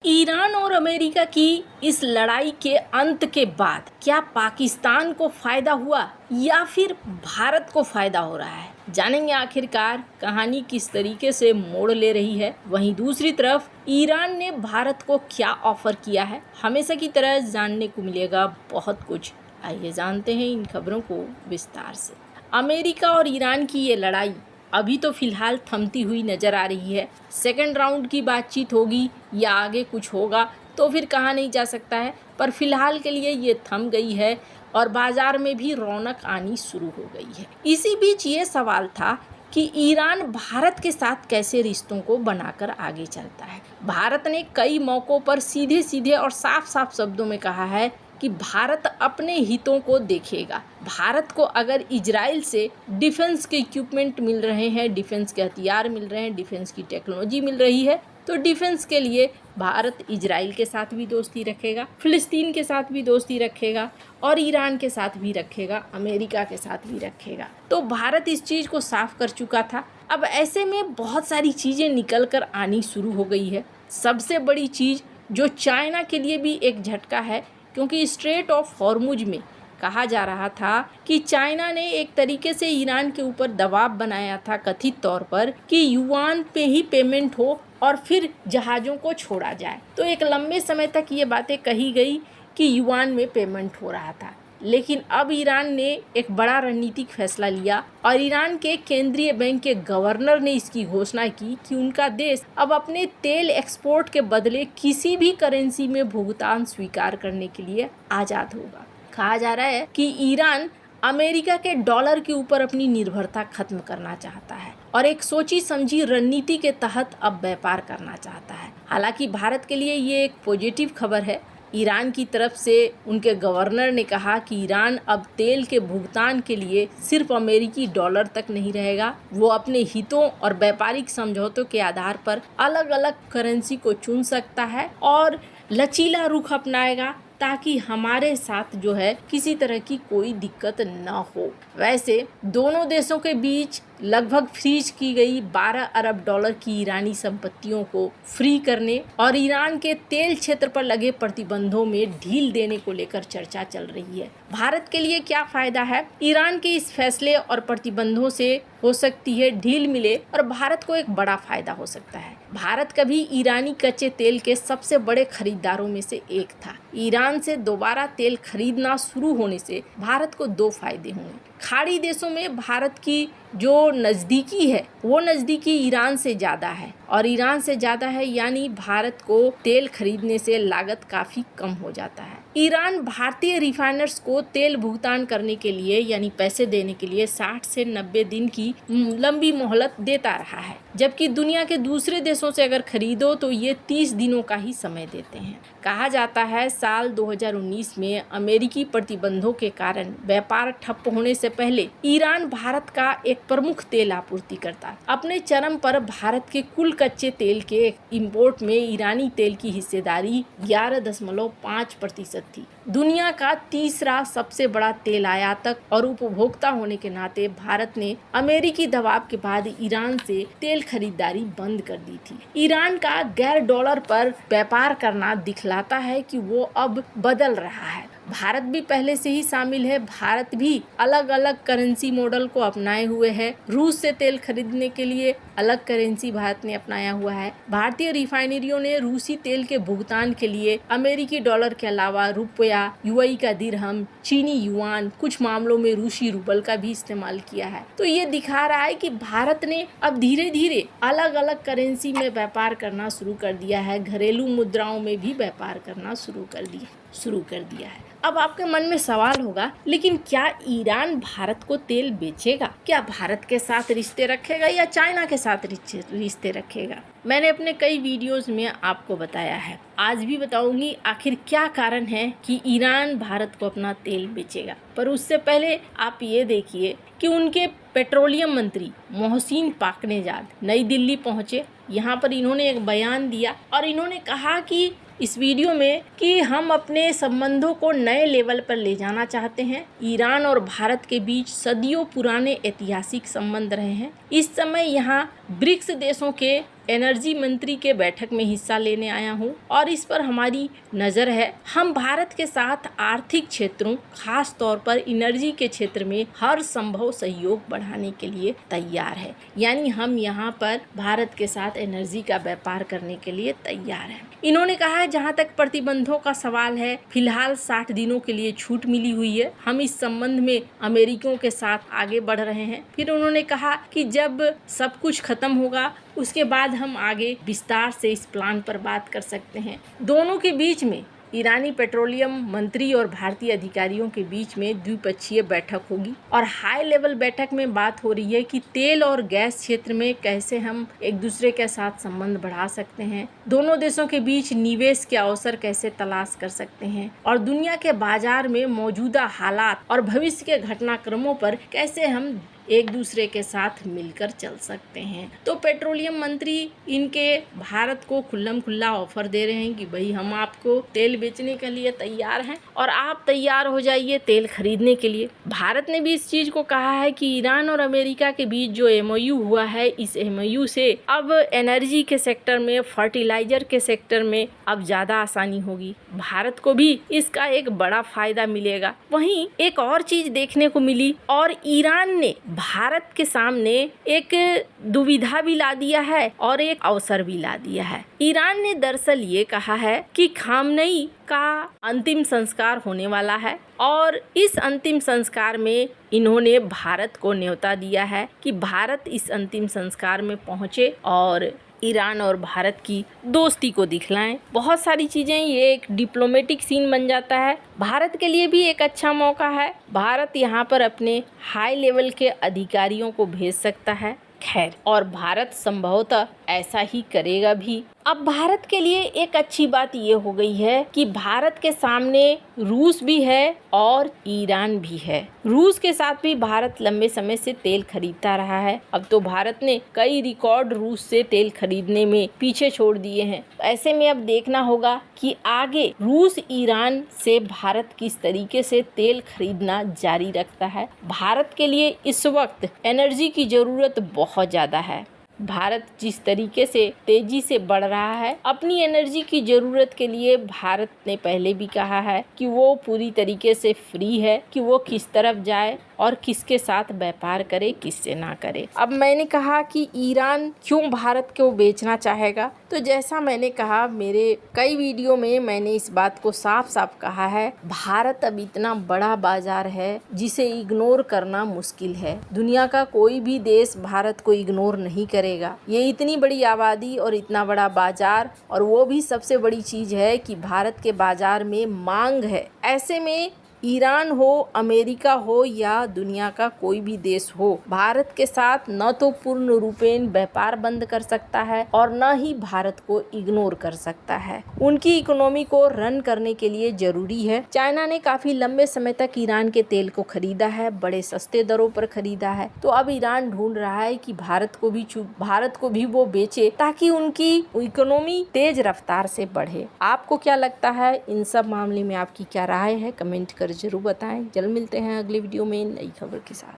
Iran और America की इस लड़ाई के अंत के बाद क्या पाकिस्तान को फायदा हुआ या फिर भारत को फायदा हो रहा है? जानेंगे आखिरकार कहानी किस तरीके से मोड़ ले रही है। वहीं दूसरी तरफ ईरान ने भारत को क्या ऑफर किया है, हमेशा की तरह जानने को मिलेगा बहुत कुछ। आइए जानते हैं इन खबरों को विस्तार से। अमेरिका और ईरान की ये लड़ाई अभी तो फिलहाल थमती हुई नजर आ रही है। सेकंड राउंड की बातचीत होगी या आगे कुछ होगा तो फिर कहा नहीं जा सकता है, पर फिलहाल के लिए ये थम गई है और बाजार में भी रौनक आनी शुरू हो गई है। इसी बीच ये सवाल था कि ईरान भारत के साथ कैसे रिश्तों को बनाकर आगे चलता है। भारत ने कई मौक़ों पर सीधे सीधे और साफ साफ शब्दों में कहा है कि भारत अपने हितों को देखेगा। भारत को अगर इजराइल से डिफेंस के इक्विपमेंट मिल रहे हैं, डिफेंस के हथियार मिल रहे हैं, डिफेंस की टेक्नोलॉजी मिल रही है, तो डिफेंस के लिए भारत इजराइल के साथ भी दोस्ती रखेगा, फिलिस्तीन के साथ भी दोस्ती रखेगा और ईरान के साथ भी रखेगा, अमेरिका के साथ भी रखेगा। तो भारत इस चीज़ को साफ कर चुका था। अब ऐसे में बहुत सारी चीज़ें निकल कर आनी शुरू हो गई है। सबसे बड़ी चीज़ जो चाइना के लिए भी एक झटका है, क्योंकि स्ट्रेट ऑफ हॉर्मुज में कहा जा रहा था कि चाइना ने एक तरीके से ईरान के ऊपर दबाव बनाया था कथित तौर पर कि युआन पे ही पेमेंट हो और फिर जहाज़ों को छोड़ा जाए। तो एक लंबे समय तक ये बातें कही गई कि युआन में पेमेंट हो रहा था, लेकिन अब ईरान ने एक बड़ा रणनीतिक फैसला लिया और ईरान के केंद्रीय बैंक के गवर्नर ने इसकी घोषणा की कि उनका देश अब अपने तेल एक्सपोर्ट के बदले किसी भी करेंसी में भुगतान स्वीकार करने के लिए आज़ाद होगा। कहा जा रहा है कि ईरान अमेरिका के डॉलर के ऊपर अपनी निर्भरता खत्म करना चाहता है और एक सोची समझी रणनीति के तहत अब व्यापार करना चाहता है। हालांकि भारत के लिए ये एक पॉजिटिव खबर है। ईरान की तरफ से उनके गवर्नर ने कहा कि ईरान अब तेल के भुगतान के लिए सिर्फ अमेरिकी डॉलर तक नहीं रहेगा, वो अपने हितों और व्यापारिक समझौतों के आधार पर अलग अलग करेंसी को चुन सकता है और लचीला रुख अपनाएगा ताकि हमारे साथ जो है किसी तरह की कोई दिक्कत न हो। वैसे दोनों देशों के बीच लगभग फ्रीज की गई 12 अरब डॉलर की ईरानी संपत्तियों को फ्री करने और ईरान के तेल क्षेत्र पर लगे प्रतिबंधों में ढील देने को लेकर चर्चा चल रही है। भारत के लिए क्या फायदा है? ईरान के इस फैसले और प्रतिबंधों से हो सकती है ढील मिले और भारत को एक बड़ा फायदा हो सकता है। भारत कभी ईरानी कच्चे तेल के सबसे बड़े खरीदारों में से एक था। ईरान से दोबारा तेल खरीदना शुरू होने से भारत को दो फायदे होंगे। खाड़ी देशों में भारत की जो नज़दीकी है वो नज़दीकी ईरान से ज़्यादा है और ईरान से ज़्यादा है यानी भारत को तेल खरीदने से लागत काफ़ी कम हो जाता है। ईरान भारतीय रिफाइनर्स को तेल भुगतान करने के लिए यानी पैसे देने के लिए 60 से 90 दिन की लंबी मोहलत देता रहा है, जबकि दुनिया के दूसरे देशों से अगर खरीदो तो ये 30 दिनों का ही समय देते हैं। कहा जाता है साल 2019 में अमेरिकी प्रतिबंधों के कारण व्यापार ठप होने से पहले ईरान भारत का एक प्रमुख तेल आपूर्तिकर्ता। अपने चरम पर भारत के कुल कच्चे तेल के इंपोर्ट में ईरानी तेल की हिस्सेदारी 11.5% थी। दुनिया का तीसरा सबसे बड़ा तेल आयातक और उपभोक्ता होने के नाते भारत ने अमेरिकी दबाव के बाद ईरान से तेल खरीदारी बंद कर दी थी। ईरान का गैर डॉलर पर व्यापार करना दिखलाता है कि वो अब बदल रहा है। भारत भी पहले से ही शामिल है। भारत भी अलग अलग करेंसी मॉडल को अपनाए हुए है। रूस से तेल खरीदने के लिए अलग करेंसी भारत ने अपनाया हुआ है। भारतीय रिफाइनरियों ने रूसी तेल के भुगतान के लिए अमेरिकी डॉलर के अलावा रुपया, यूएई का दिरहम, चीनी युआन, कुछ मामलों में रूसी रूबल का भी इस्तेमाल किया है। तो ये दिखा रहा है कि भारत ने अब धीरे धीरे अलग अलग करेंसी में व्यापार करना शुरू कर दिया है। घरेलू मुद्राओं में भी व्यापार करना शुरू कर दिया है। अब आपके मन में सवाल होगा, लेकिन क्या ईरान भारत को तेल बेचेगा? क्या भारत के साथ रिश्ते रखेगा या चाइना के साथ रिश्ते रखेगा? मैंने अपने कई वीडियोस में आपको बताया है, आज भी बताऊंगी आखिर क्या कारण है कि ईरान भारत को अपना तेल बेचेगा। पर उससे पहले आप ये देखिए कि उनके पेट्रोलियम मंत्री मोहसिन पाकनेजाद नई दिल्ली पहुंचे। यहाँ पर इन्होंने एक बयान दिया और इन्होंने कहा कि इस वीडियो में कि हम अपने संबंधों को नए लेवल पर ले जाना चाहते हैं। ईरान और भारत के बीच सदियों पुराने ऐतिहासिक संबंध रहे हैं। इस समय यहाँ ब्रिक्स देशों के एनर्जी मंत्री के बैठक में हिस्सा लेने आया हूँ और इस पर हमारी नज़र है। हम भारत के साथ आर्थिक क्षेत्रों, खास तौर पर एनर्जी के क्षेत्र में हर संभव सहयोग बढ़ाने के लिए तैयार है। यानी हम यहाँ पर भारत के साथ एनर्जी का व्यापार करने के लिए तैयार हैं। इन्होंने कहा है जहाँ तक प्रतिबंधों का सवाल है, फिलहाल 60 दिनों के लिए छूट मिली हुई है। हम इस संबंध में अमेरिकियों के साथ आगे बढ़ रहे हैं। फिर उन्होंने कहा कि जब सब कुछ खत्म होगा उसके बाद हम आगे विस्तार से इस प्लान पर बात कर सकते हैं। दोनों के बीच में ईरानी पेट्रोलियम मंत्री और भारतीय अधिकारियों के बीच में द्विपक्षीय बैठक होगी और हाई लेवल बैठक में बात हो रही है कि तेल और गैस क्षेत्र में कैसे हम एक दूसरे के साथ संबंध बढ़ा सकते हैं, दोनों देशों के बीच निवेश के अवसर कैसे तलाश कर सकते हैं और दुनिया के बाजार में मौजूदा हालात और भविष्य के घटनाक्रमों पर कैसे हम एक दूसरे के साथ मिलकर चल सकते हैं। तो पेट्रोलियम मंत्री इनके भारत को खुल्लम खुल्ला ऑफर दे रहे हैं कि भाई हम आपको तेल बेचने के लिए तैयार हैं और आप तैयार हो जाइए तेल खरीदने के लिए। भारत ने भी इस चीज़ को कहा है कि ईरान और अमेरिका के बीच जो MOU हुआ है, इस MOU से अब एनर्जी के सेक्टर में, फर्टिलाइजर के सेक्टर में अब ज़्यादा आसानी होगी। भारत को भी इसका एक बड़ा फायदा मिलेगा। वहीं एक और चीज़ देखने को मिली और ईरान ने भारत के सामने एक दुविधा भी ला दिया है और एक अवसर भी ला दिया है। ईरान ने दरअसल ये कहा है कि खामनेई का अंतिम संस्कार होने वाला है और इस अंतिम संस्कार में इन्होंने भारत को न्योता दिया है कि भारत इस अंतिम संस्कार में पहुंचे और ईरान और भारत की दोस्ती को दिखलाएं। बहुत सारी चीज़ें, ये एक डिप्लोमेटिक सीन बन जाता है। भारत के लिए भी एक अच्छा मौका है। भारत यहाँ पर अपने हाई लेवल के अधिकारियों को भेज सकता है। खैर, और भारत संभवतः ऐसा ही करेगा भी। अब भारत के लिए एक अच्छी बात ये हो गई है कि भारत के सामने रूस भी है और ईरान भी है। रूस के साथ भी भारत लंबे समय से तेल खरीदता रहा है। अब तो भारत ने कई रिकॉर्ड रूस से तेल खरीदने में पीछे छोड़ दिए हैं। ऐसे में अब देखना होगा कि आगे रूस ईरान से भारत किस तरीके से तेल खरीदना जारी रखता है। भारत के लिए इस वक्त एनर्जी की जरूरत बहुत ज़्यादा है। भारत जिस तरीके से तेजी से बढ़ रहा है, अपनी एनर्जी की ज़रूरत के लिए भारत ने पहले भी कहा है कि वो पूरी तरीके से फ्री है कि वो किस तरफ जाए और किसके साथ व्यापार करे, किससे ना करे। अब मैंने कहा कि ईरान क्यों भारत को बेचना चाहेगा, तो जैसा मैंने कहा मेरे कई वीडियो में मैंने इस बात को साफ साफ कहा है, भारत अब इतना बड़ा बाजार है जिसे इग्नोर करना मुश्किल है। दुनिया का कोई भी देश भारत को इग्नोर नहीं करेगा। ये इतनी बड़ी आबादी और इतना बड़ा बाजार, और वो भी सबसे बड़ी चीज़ है कि भारत के बाजार में मांग है। ऐसे में ईरान हो, अमेरिका हो या दुनिया का कोई भी देश हो, भारत के साथ न तो पूर्ण रूपेण व्यापार बंद कर सकता है और न ही भारत को इग्नोर कर सकता है। उनकी इकोनॉमी को रन करने के लिए जरूरी है। चाइना ने काफी लंबे समय तक ईरान के तेल को खरीदा है, बड़े सस्ते दरों पर खरीदा है। तो अब ईरान ढूंढ रहा है कि भारत को भी वो बेचे ताकि उनकी इकोनॉमी तेज रफ्तार से बढ़े। आपको क्या लगता है इन सब मामले में, आपकी क्या राय है? कमेंट कर जरूर बताएं। जल्द मिलते हैं अगले वीडियो में नई खबर के साथ।